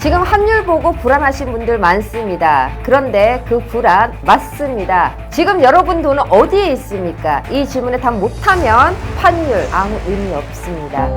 지금 환율 보고 불안하신 분들 많습니다. 그런데 그 불안 맞습니다. 지금 여러분 돈은 어디에 있습니까? 이 질문에 답 못하면 환율 아무 의미 없습니다.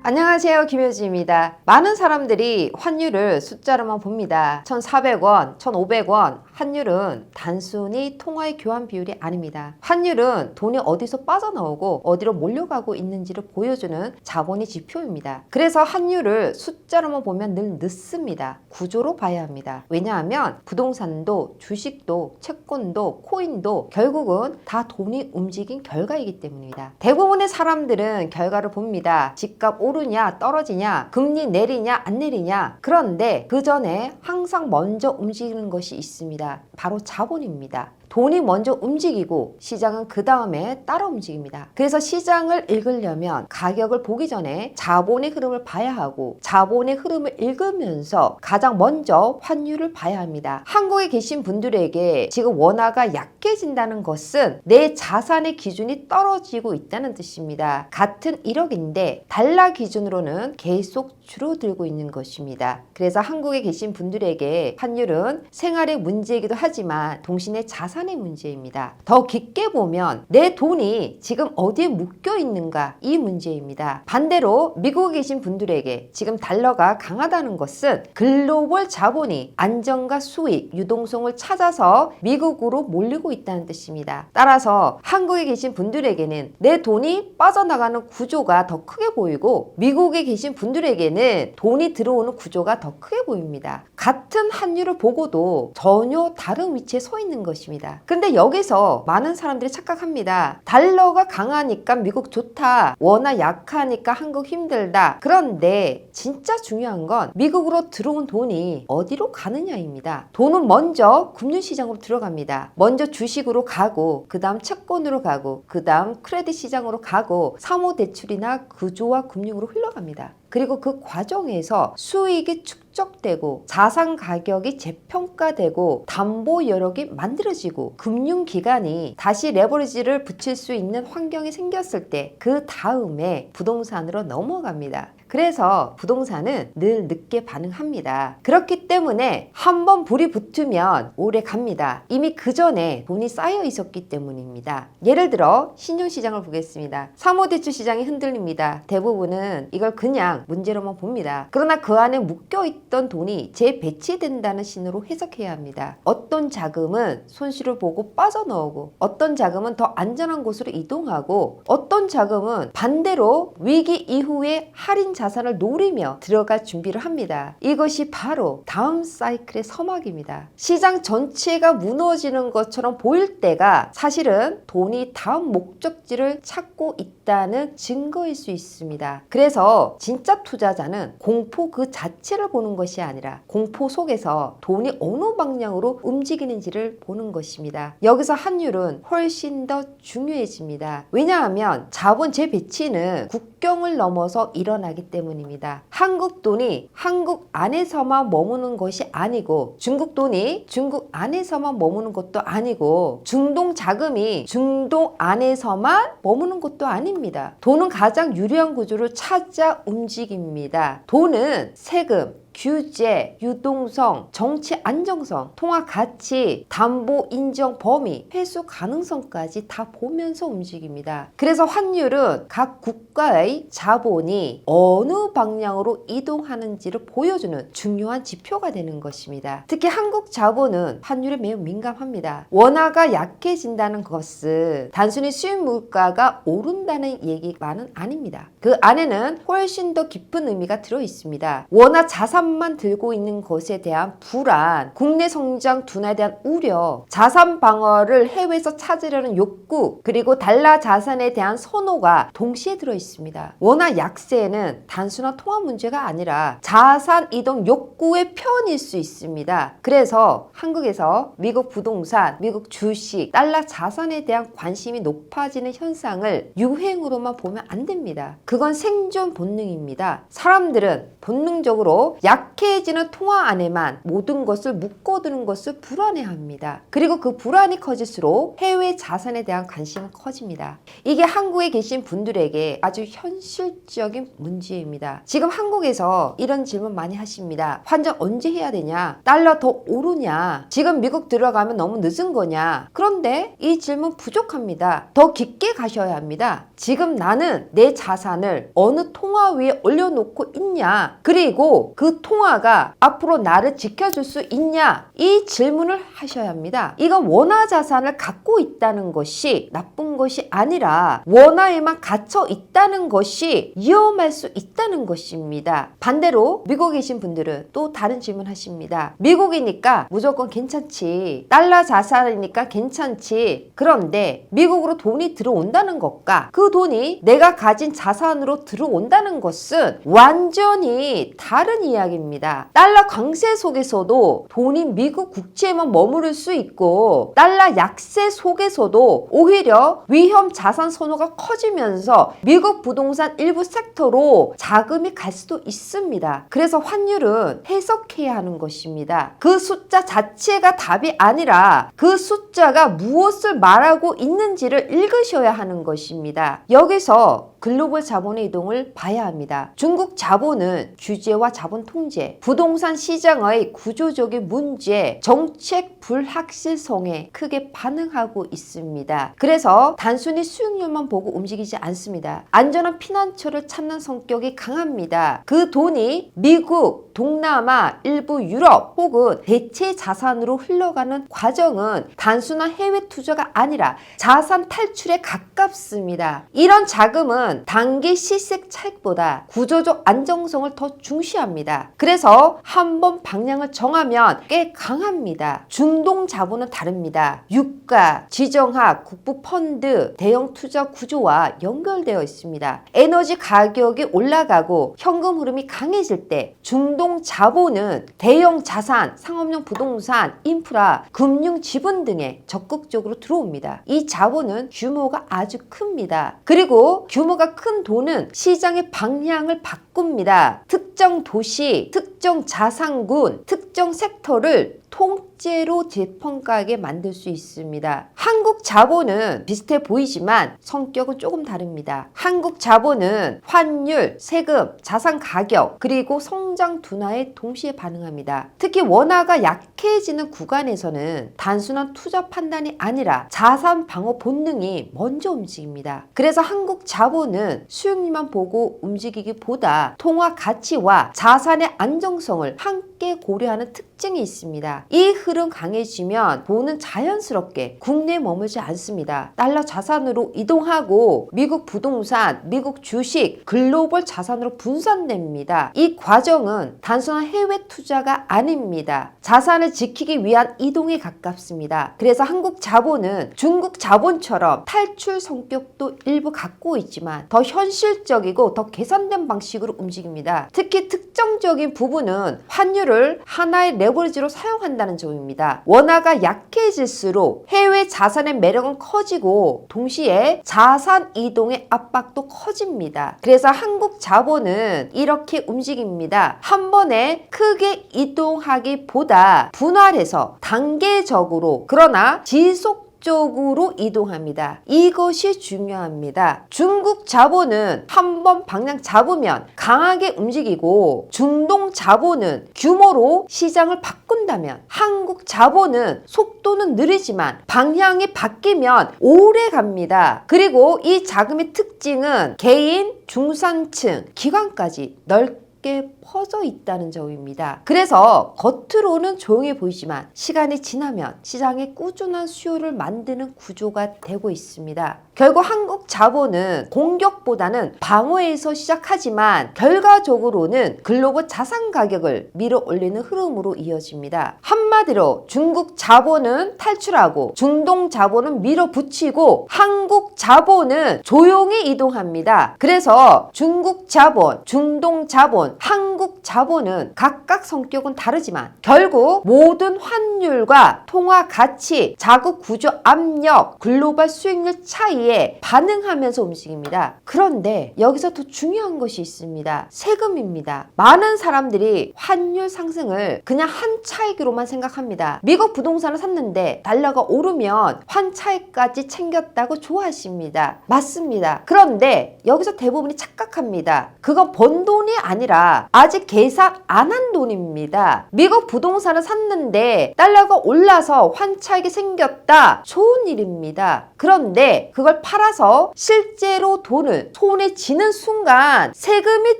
안녕하세요, 김효지입니다. 많은 사람들이 환율을 숫자로만 봅니다. 1,400원, 1,500원. 환율은 단순히 통화의 교환 비율이 아닙니다. 환율은 돈이 어디서 빠져나오고 어디로 몰려가고 있는지를 보여주는 자본의 지표입니다. 그래서 환율을 숫자로만 보면 늘 늦습니다. 구조로 봐야 합니다. 왜냐하면 부동산도 주식도 채권도 코인도 결국은 다 돈이 움직인 결과이기 때문입니다. 대부분의 사람들은 결과를 봅니다. 집값 오르냐 떨어지냐, 금리 내리냐 안 내리냐. 그런데 그 전에 항상 먼저 움직이는 것이 있습니다. 바로 자본입니다. 돈이 먼저 움직이고 시장은 그 다음에 따라 움직입니다. 그래서 시장을 읽으려면 가격을 보기 전에 자본의 흐름을 봐야 하고, 자본의 흐름을 읽으면서 가장 먼저 환율을 봐야 합니다. 한국에 계신 분들에게 지금 원화가 약해진다는 것은 내 자산의 기준이 떨어지고 있다는 뜻입니다. 같은 1억인데 달러 기준으로는 계속 줄어들고 있는 것입니다. 그래서 한국에 계신 분들에게 환율은 생활의 문제이기도 하지만 동시에 자산의 문제입니다. 더 깊게 보면 내 돈이 지금 어디에 묶여 있는가, 이 문제입니다. 반대로 미국에 계신 분들에게 지금 달러가 강하다는 것은 글로벌 자본이 안정과 수익, 유동성을 찾아서 미국으로 몰리고 있다는 뜻입니다. 따라서 한국에 계신 분들에게는 내 돈이 빠져나가는 구조가 더 크게 보이고, 미국에 계신 분들에게는 돈이 들어오는 구조가 더 크게 보입니다. 같은 환율을 보고도 전혀 다른 위치에 서 있는 것입니다. 근데 여기서 많은 사람들이 착각합니다. 달러가 강하니까 미국 좋다, 원화 약하니까 한국 힘들다. 그런데 진짜 중요한 건 미국으로 들어온 돈이 어디로 가느냐입니다. 돈은 먼저 금융시장으로 들어갑니다. 먼저 주식으로 가고, 그 다음 채권으로 가고, 그 다음 크레딧 시장으로 가고, 사모대출이나 구조화 금융으로 흘러갑니다. 그리고 그 과정에서 수익이 축적되고 자산 가격이 재평가되고 담보 여력이 만들어지고 금융기관이 다시 레버리지를 붙일 수 있는 환경이 생겼을 때 그 다음에 부동산으로 넘어갑니다. 그래서 부동산은 늘 늦게 반응합니다. 그렇기 때문에 한번 불이 붙으면 오래 갑니다. 이미 그 전에 돈이 쌓여 있었기 때문입니다. 예를 들어 신용시장을 보겠습니다. 사모대출 시장이 흔들립니다. 대부분은 이걸 그냥 문제로만 봅니다. 그러나 그 안에 묶여있던 돈이 재배치된다는 신호로 해석해야 합니다. 어떤 자금은 손실을 보고 빠져나오고, 어떤 자금은 더 안전한 곳으로 이동하고, 어떤 자금은 반대로 위기 이후에 할인 자산을 노리며 들어갈 준비를 합니다. 이것이 바로 다음 사이클의 서막입니다. 시장 전체가 무너지는 것처럼 보일 때가 사실은 돈이 다음 목적지를 찾고 있다는 증거일 수 있습니다. 그래서 진짜 투자자는 공포 그 자체를 보는 것이 아니라 공포 속에서 돈이 어느 방향으로 움직이는지를 보는 것입니다. 여기서 환율은 훨씬 더 중요해집니다. 왜냐하면 자본 재배치는 국경을 넘어서 일어나기 때문입니다. 한국 돈이 한국 안에서만 머무는 것이 아니고, 중국 돈이 중국 안에서만 머무는 것도 아니고, 중동 자금이 중동 안에서만 머무는 것도 아닙니다. 돈은 가장 유리한 구조를 찾아 움직입니다. 돈은 세금, 규제, 유동성, 정치 안정성, 통화 가치, 담보 인정 범위, 회수 가능성까지 다 보면서 움직입니다. 그래서 환율은 각 국가의 자본이 어느 방향으로 이동하는지를 보여주는 중요한 지표가 되는 것입니다. 특히 한국 자본은 환율에 매우 민감합니다. 원화가 약해진다는 것은 단순히 수입 물가가 오른다는 얘기만은 아닙니다. 그 안에는 훨씬 더 깊은 의미가 들어 있습니다. 원화 자산 만 들고 있는 것에 대한 불안, 국내 성장 둔화에 대한 우려, 자산 방어를 해외에서 찾으려는 욕구, 그리고 달러 자산에 대한 선호가 동시에 들어 있습니다. 원화 약세는 단순한 통화 문제가 아니라 자산 이동 욕구의 표현일 수 있습니다. 그래서 한국에서 미국 부동산, 미국 주식, 달러 자산에 대한 관심이 높아지는 현상을 유행으로만 보면 안 됩니다. 그건 생존 본능입니다. 사람들은 본능적으로 약해지는 통화 안에만 모든 것을 묶어두는 것을 불안해합니다. 그리고 그 불안이 커질수록 해외 자산에 대한 관심은 커집니다. 이게 한국에 계신 분들에게 아주 현실적인 문제입니다. 지금 한국에서 이런 질문 많이 하십니다. 환전 언제 해야 되냐? 달러 더 오르냐? 지금 미국 들어가면 너무 늦은 거냐? 그런데 이 질문 부족합니다. 더 깊게 가셔야 합니다. 지금 나는 내 자산을 어느 통화 위에 올려놓고 있냐? 그리고 그 통화가 앞으로 나를 지켜줄 수 있냐? 이 질문을 하셔야 합니다. 이건 원화 자산을 갖고 있다는 것이 나쁜 것이 아니라 원화에만 갇혀 있다는 것이 위험할 수 있다는 것입니다. 반대로 미국에 계신 분들은 또 다른 질문 하십니다. 미국이니까 무조건 괜찮지. 달러 자산이니까 괜찮지. 그런데 미국으로 돈이 들어온다는 것과 그 돈이 내가 가진 자산으로 들어온다는 것은 완전히 다른 이야기입니다. 달러 강세 속에서도 돈이 미국 국채에만 머무를 수 있고 달러 약세 속에서도 오히려 위험 자산 선호가 커지면서 미국 부동산 일부 섹터로 자금이 갈 수도 있습니다. 그래서 환율은 해석해야 하는 것입니다. 그 숫자 자체가 답이 아니라 그 숫자가 무엇을 말하고 있는지를 읽으셔야 하는 것입니다. 여기서 글로벌 자본의 이동을 봐야 합니다. 중국 자본은 규제와 자본 통제, 부동산 시장의 구조적인 문제, 정책 불확실성에 크게 반응하고 있습니다. 그래서 단순히 수익률만 보고 움직이지 않습니다. 안전한 피난처를 찾는 성격이 강합니다. 그 돈이 미국, 동남아, 일부 유럽 혹은 대체 자산으로 흘러가는 과정은 단순한 해외 투자가 아니라 자산 탈출에 가깝습니다. 이런 자금은 단기 실색 차익보다 구조적 안정성을 더 중시합니다. 그래서 한번 방향을 정하면 꽤 강합니다. 중동 자본은 다릅니다. 유가, 지정학, 국부 펀드, 대형 투자 구조와 연결되어 있습니다. 에너지 가격이 올라가고 현금 흐름이 강해질 때 중동 자본은 대형 자산, 상업용 부동산, 인프라, 금융 지분 등에 적극적으로 들어옵니다. 이 자본은 규모가 아주 큽니다. 그리고 규모가 큰 돈은 시장의 방향을 바꿉니다. 특정 도시, 특정 자산군, 특정 섹터를 통째로 재평가하게 만들 수 있습니다. 한국 자본은 비슷해 보이지만 성격은 조금 다릅니다. 한국 자본은 환율, 세금, 자산 가격, 그리고 성장 둔화에 동시에 반응합니다. 특히 원화가 약해지는 구간에서는 단순한 투자 판단이 아니라 자산 방어 본능이 먼저 움직입니다. 그래서 한국 자본은 수익률만 보고 움직이기보다 통화 가치와 자산의 안정성을 함께 고려하는 특징이 있습니다. 이 흐름 강해지면 돈은 자연스럽게 국내에 머물지 않습니다. 달러 자산으로 이동하고 미국 부동산, 미국 주식, 글로벌 자산으로 분산됩니다. 이 과정은 단순한 해외 투자가 아닙니다. 자산을 지키기 위한 이동에 가깝습니다. 그래서 한국 자본은 중국 자본처럼 탈출 성격도 일부 갖고 있지만 더 현실적이고 더 계산된 방식으로 움직입니다. 특히 특정적인 부분은 환율을 하나의 레버리지로 사용한다는 점입니다. 원화가 약해질수록 해외 자산의 매력은 커지고 동시에 자산 이동의 압박도 커집니다. 그래서 한국 자본은 이렇게 움직입니다. 한 번에 크게 이동하기보다 분할해서 단계적으로 그러나 지속적으로 이동합니다. 이것이 중요합니다. 중국 자본은 한번 방향 잡으면 강하게 움직이고 중동 자본은 규모로 시장을 바꾼다면 한국 자본은 속도는 느리지만 방향이 바뀌면 오래 갑니다. 그리고 이 자금의 특징은 개인, 중산층, 기관까지 넓게 퍼져 있다는 점입니다. 그래서 겉으로는 조용해 보이지만 시간이 지나면 시장에 꾸준한 수요를 만드는 구조가 되고 있습니다. 결국 한국 자본은 공격보다는 방어에서 시작하지만 결과적으로는 글로벌 자산 가격을 밀어 올리는 흐름으로 이어집니다. 한마디로 중국 자본은 탈출하고 중동 자본은 밀어붙이고 한국 자본은 조용히 이동합니다. 그래서 중국 자본, 중동 자본, 한국 자본은 각각 성격은 다르지만 결국 모든 환율과 통화 가치, 자국 구조 압력, 글로벌 수익률 차이에 반응하면서 움직입니다. 그런데 여기서 더 중요한 것이 있습니다. 세금입니다. 많은 사람들이 환율 상승을 그냥 한 차익으로만 생각합니다. 미국 부동산을 샀는데 달러가 오르면 환 차익까지 챙겼다고 좋아하십니다. 맞습니다. 그런데 여기서 대부분이 착각합니다. 그건 번 돈이 아니라 아직 계산 안 한 돈입니다. 미국 부동산을 샀는데 달러가 올라서 환 차익이 생겼다. 좋은 일입니다. 그런데 그걸 팔아서 실제로 돈을 손에 쥐는 순간 세금이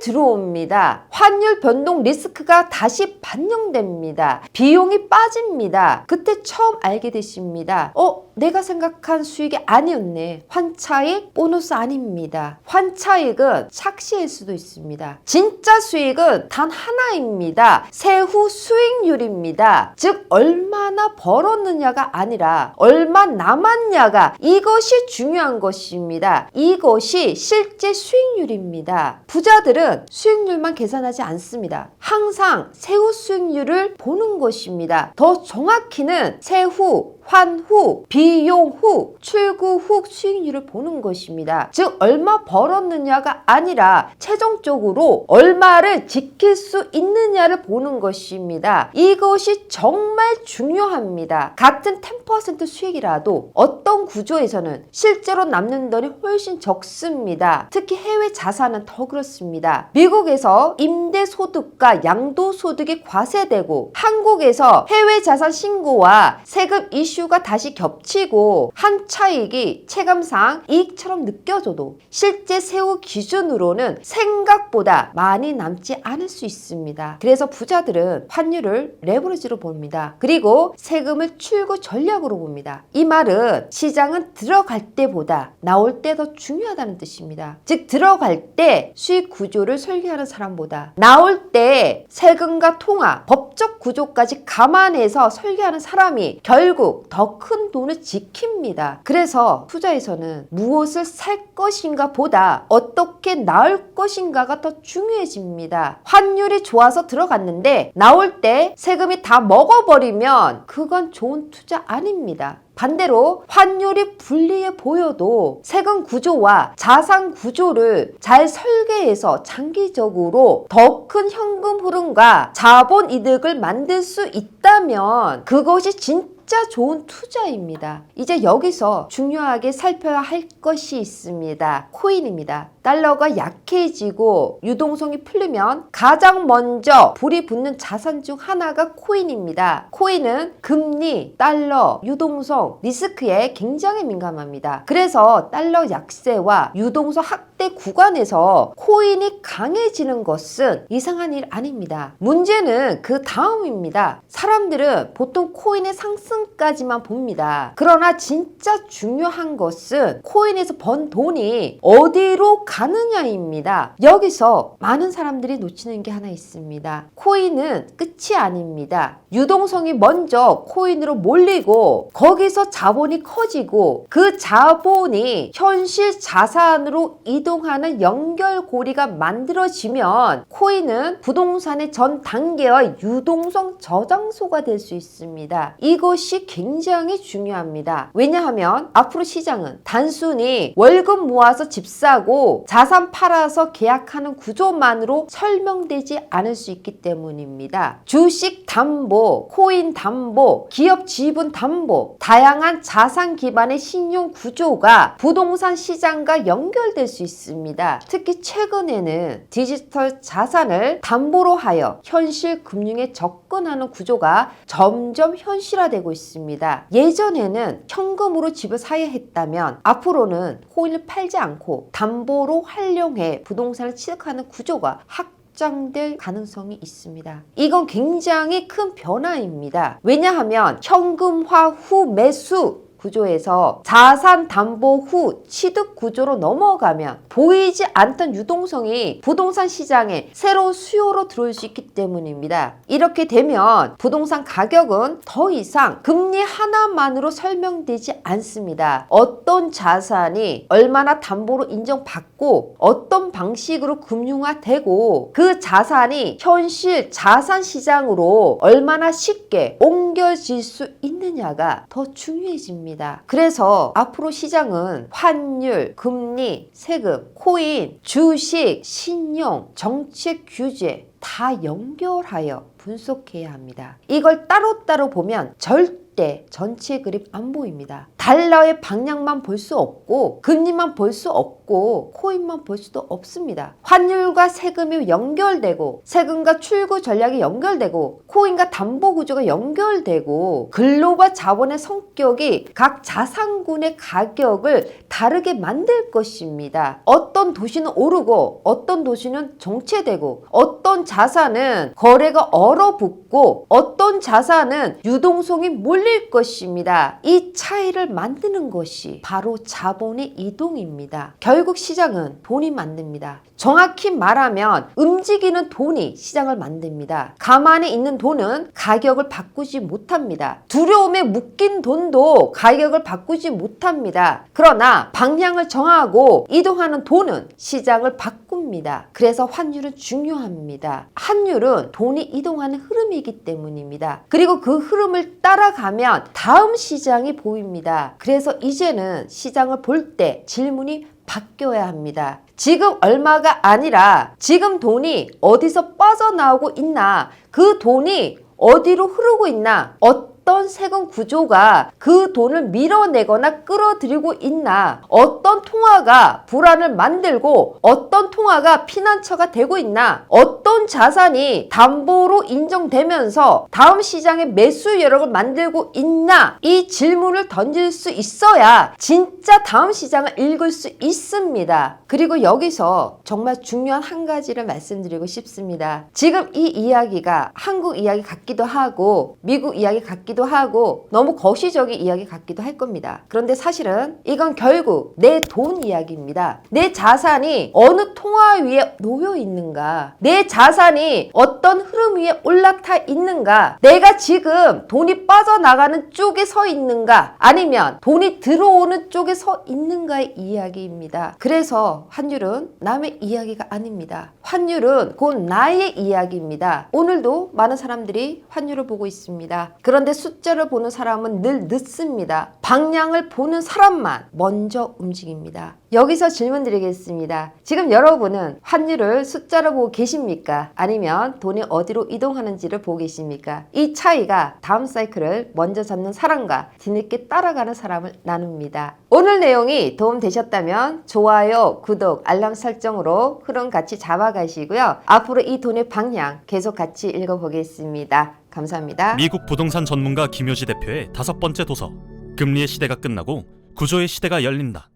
들어옵니다. 환율 변동 리스크가 다시 반영됩니다. 비용이 빠집니다. 그때 처음 알게 되십니다. 내가 생각한 수익이 아니었네. 환차익, 보너스 아닙니다. 환차익은 착시일 수도 있습니다. 진짜 수익은 단 하나입니다. 세후 수익률입니다. 즉 얼마나 벌었느냐가 아니라 얼마 남았냐가 이것이 중요한 것입니다. 이것이 실제 수익률입니다. 부자들은 수익률만 계산하지 않습니다. 항상 세후 수익률을 보는 것입니다. 더 정확히는 세후, 환후, 비용 후, 출구 후 수익률을 보는 것입니다. 즉 얼마 벌었느냐가 아니라 최종적으로 얼마를 지킬 수 있느냐를 보는 것입니다. 이것이 정말 중요합니다. 같은 10% 수익이라도 어떤 구조에서는 실제로 남는 돈이 훨씬 적습니다. 특히 해외 자산은 더 그렇습니다. 미국에서 임대소득과 양도소득이 과세되고 한국에서 해외 자산 신고와 세금 이슈가 다시 겹치고 한 차익이 체감상 이익처럼 느껴져도 실제 세후 기준으로는 생각보다 많이 남지 않을 수 있습니다. 그래서 부자들은 환율을 레버리지로 봅니다. 그리고 세금을 출구 전략으로 봅니다. 이 말은 시장은 들어갈 때보다 나올 때 더 중요하다는 뜻입니다. 즉 들어갈 때 수익 구조를 설계하는 사람보다 나올 때 세금과 통화, 법적 구조까지 감안해서 설계하는 사람이 결국 더 큰 돈을 지킵니다. 그래서 투자에서는 무엇을 살 것인가 보다 어떻게 나올 것인가가 더 중요해집니다. 환율이 좋아서 들어갔는데 나올 때 세금이 다 먹어버리면 그건 좋은 투자 아닙니다. 반대로 환율이 불리해 보여도 세금 구조와 자산 구조를 잘 설계해서 장기적으로 더 큰 현금 흐름과 자본 이득을 만들 수 있다면 그것이 진짜 좋은 투자입니다. 이제 여기서 중요하게 살펴야 할 것이 있습니다. 코인입니다. 달러가 약해지고 유동성이 풀리면 가장 먼저 불이 붙는 자산 중 하나가 코인입니다. 코인은 금리, 달러, 유동성, 리스크에 굉장히 민감합니다. 그래서 달러 약세와 유동성 확대 구간에서 코인이 강해지는 것은 이상한 일 아닙니다. 문제는 그 다음입니다. 사람들은 보통 코인의 상승까지만 봅니다. 그러나 진짜 중요한 것은 코인에서 번 돈이 어디로 가느냐입니다. 여기서 많은 사람들이 놓치는 게 하나 있습니다. 코인은 끝이 아닙니다. 유동성이 먼저 코인으로 몰리고 거기서 자본이 커지고 그 자본이 현실 자산으로 이동하는 연결고리가 만들어지면 코인은 부동산의 전 단계의 유동성 저장소가 될 수 있습니다. 이것이 굉장히 중요합니다. 왜냐하면 앞으로 시장은 단순히 월급 모아서 집 사고 자산 팔아서 계약하는 구조만으로 설명되지 않을 수 있기 때문입니다. 주식 담보, 코인 담보, 기업 지분 담보, 다양한 자산 기반의 신용 구조가 부동산 시장과 연결될 수 있습니다. 특히 최근에는 디지털 자산을 담보로 하여 현실 금융에 접근하는 구조가 점점 현실화되고 있습니다. 예전에는 현금으로 집을 사야 했다면 앞으로는 코인을 팔지 않고 담보로 활용해 부동산을 취득하는 구조가 확장될 가능성이 있습니다. 이건 굉장히 큰 변화입니다. 왜냐하면 현금화 후 매수 구조에서 자산 담보 후 취득 구조로 넘어가면 보이지 않던 유동성이 부동산 시장에 새로운 수요로 들어올 수 있기 때문입니다. 이렇게 되면 부동산 가격은 더 이상 금리 하나만으로 설명되지 않습니다. 어떤 자산이 얼마나 담보로 인정받고 어떤 방식으로 금융화되고 그 자산이 현실 자산 시장으로 얼마나 쉽게 옮겨질 수 있느냐가 더 중요해집니다. 그래서 앞으로 시장은 환율, 금리, 세금, 코인, 주식, 신용, 정책 규제 다 연결하여 분석해야 합니다. 이걸 따로따로 보면 절대 전체 그림 안 보입니다. 달러의 방향만 볼 수 없고 금리만 볼 수 없고 코인만 볼 수도 없습니다. 환율과 세금이 연결되고 세금과 출구 전략이 연결되고 코인과 담보 구조가 연결되고 글로벌 자본의 성격이 각 자산군의 가격을 다르게 만들 것입니다. 어떤 도시는 오르고 어떤 도시는 정체되고 어떤 자산은 거래가 얼어붙고 어떤 자산은 유동성이 몰릴 것입니다. 이 차이를 만드는 것이 바로 자본의 이동입니다. 결국 시장은 돈이 만듭니다. 정확히 말하면 움직이는 돈이 시장을 만듭니다. 가만히 있는 돈은 가격을 바꾸지 못합니다. 두려움에 묶인 돈도 가격을 바꾸지 못합니다. 그러나 방향을 정하고 이동하는 돈은 시장을 바꿉니다. 그래서 환율은 중요합니다. 환율은 돈이 이동하는 흐름이기 때문입니다. 그리고 그 흐름을 따라가면 다음 시장이 보입니다. 그래서 이제는 시장을 볼 때 질문이 바뀌어야 합니다. 지금 얼마가 아니라 지금 돈이 어디서 빠져나오고 있나, 그 돈이 어디로 흐르고 있나, 어떤 세금 구조가 그 돈을 밀어내거나 끌어들이고 있나, 어떤 통화가 불안을 만들고 어떤 통화가 피난처가 되고 있나, 어떤 자산이 담보로 인정되면서 다음 시장에 매수 여력을 만들고 있나, 이 질문을 던질 수 있어야 진짜 다음 시장을 읽을 수 있습니다. 그리고 여기서 정말 중요한 한 가지를 말씀드리고 싶습니다. 지금 이 이야기가 한국 이야기 같기도 하고 미국 이야기 같기도 하고 너무 거시적인 이야기 같기도 할 겁니다. 그런데 사실은 이건 결국 내 돈 이야기입니다. 내 자산이 어느 통화 위에 놓여 있는가, 내 자산이 어떤 흐름 위에 올라타 있는가, 내가 지금 돈이 빠져나가는 쪽에 서 있는가 아니면 돈이 들어오는 쪽에 서 있는가의 이야기입니다. 그래서 환율은 남의 이야기가 아닙니다. 환율은 곧 나의 이야기입니다. 오늘도 많은 사람들이 환율을 보고 있습니다. 그런데 숫자를 보는 사람은 늘 늦습니다. 방향을 보는 사람만 먼저 움직입니다. 여기서 질문 드리겠습니다. 지금 여러분은 환율을 숫자로 보고 계십니까? 아니면 돈이 어디로 이동하는지를 보고 계십니까? 이 차이가 다음 사이클을 먼저 잡는 사람과 뒤늦게 따라가는 사람을 나눕니다. 오늘 내용이 도움되셨다면 좋아요, 구독, 알람 설정으로 흐름 같이 잡아가시고요. 앞으로 이 돈의 방향 계속 같이 읽어보겠습니다. 감사합니다. 미국 부동산 전문가 김효지 대표의 5번째 도서, 금리의 시대가 끝나고 구조의 시대가 열린다.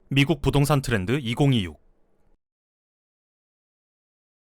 미국 부동산 트렌드 2026.